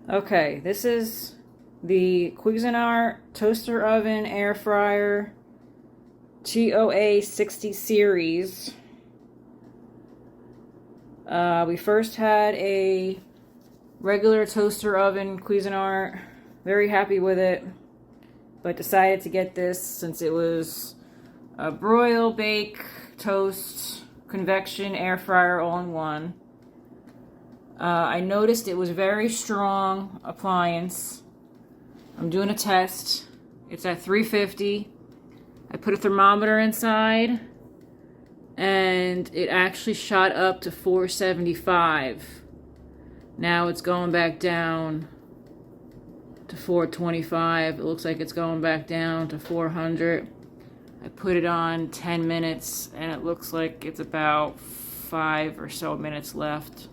Okay, this is the Cuisinart toaster oven air fryer TOA-70 series. We first had a regular toaster oven Cuisinart, very happy with it, but decided to get this since it was a broil, bake, toast, convection, air fryer all in one. I noticed it was a very strong appliance. I'm doing a test. It's at 350. I put a thermometer inside and it actually shot up to 475. Now it's going back down to 425. It looks like it's going back down to 400. I put it on 10 minutes and it looks like it's about 5 or so minutes left.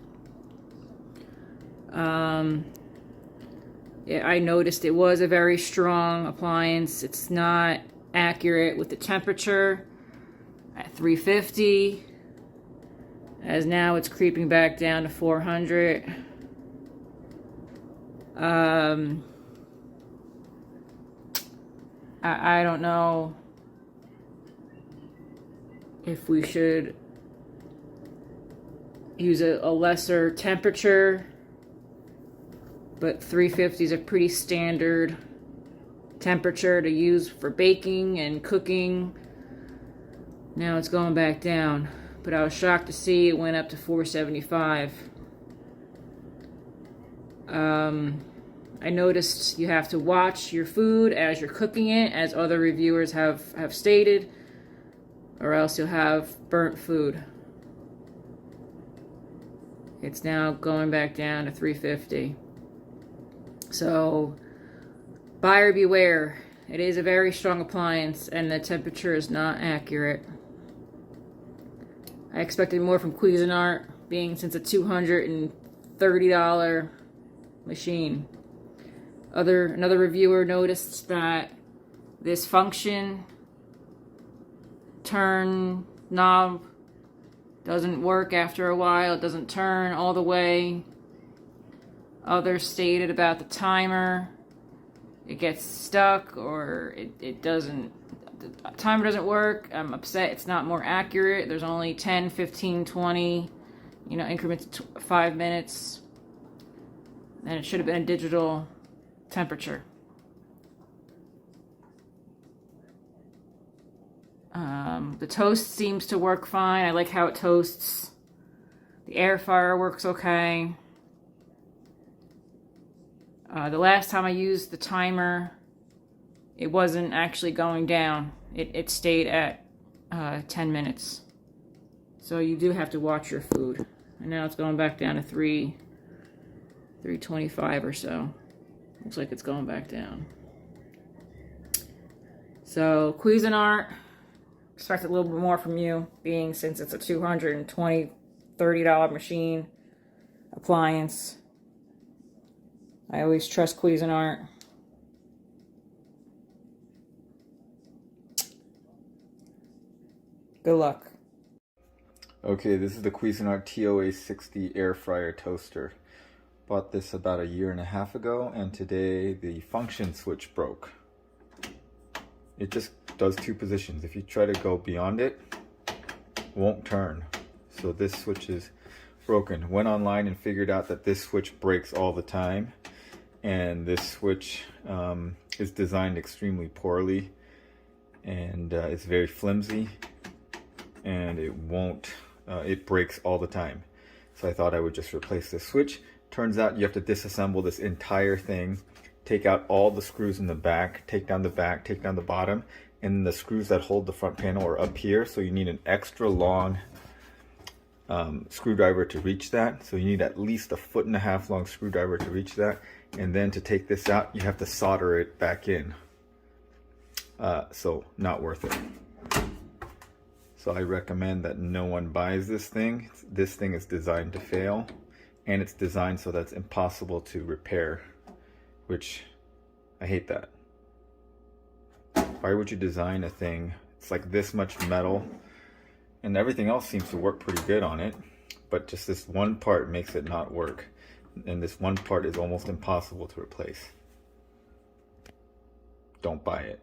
I noticed it was a very strong appliance. It's not accurate with the temperature at 350, as now it's creeping back down to 400. I don't know if we should use a lesser temperature, but 350 is a pretty standard temperature to use for baking and cooking. Now it's going back down, but I was shocked to see it went up to 475. I noticed you have to watch your food as you're cooking it, as other reviewers have stated, or else you'll have burnt food. It's now going back down to 350. So, buyer beware. It is a very strong appliance and the temperature is not accurate. I expected more from Cuisinart, being since a $230 machine. Another reviewer noticed that this function turn knob doesn't work after a while. It doesn't turn all the way. Others stated about the timer. It gets stuck or it doesn't, the timer doesn't work. I'm upset it's not more accurate. There's only 10, 15, 20, increments of 5 minutes. And it should have been a digital temperature. The toast seems to work fine. I like how it toasts. The air fryer works okay. The last time I used the timer, it wasn't actually going down. It stayed at 10 minutes. So you do have to watch your food. And now it's going back down to 325 or so. Looks like it's going back down. So Cuisinart, expect a little bit more from you, being since it's a $30 machine appliance. I always trust Cuisinart. Good luck. Okay, this is the Cuisinart TOA-70 air fryer toaster. Bought this about a year and a half ago, and today the function switch broke. It just does two positions. If you try to go beyond it, it won't turn. So this switch is broken. Went online and figured out that this switch breaks all the time, and this switch is designed extremely poorly, and it's very flimsy, and it breaks all the time. So I thought I would just replace this switch. Turns out you have to disassemble this entire thing, take out all the screws in the back, take down the bottom, and the screws that hold the front panel are up here, so you need an extra long screwdriver to reach that. So you need at least a 1.5 foot long screwdriver to reach that, and then to take this out you have to solder it back in. So not worth it. So I recommend that no one buys this thing. This thing is designed to fail, and it's designed so that it's impossible to repair, which I hate that. Why would you design a thing, it's like this much metal, and everything else seems to work pretty good on it, but just this one part makes it not work. And this one part is almost impossible to replace. Don't buy it.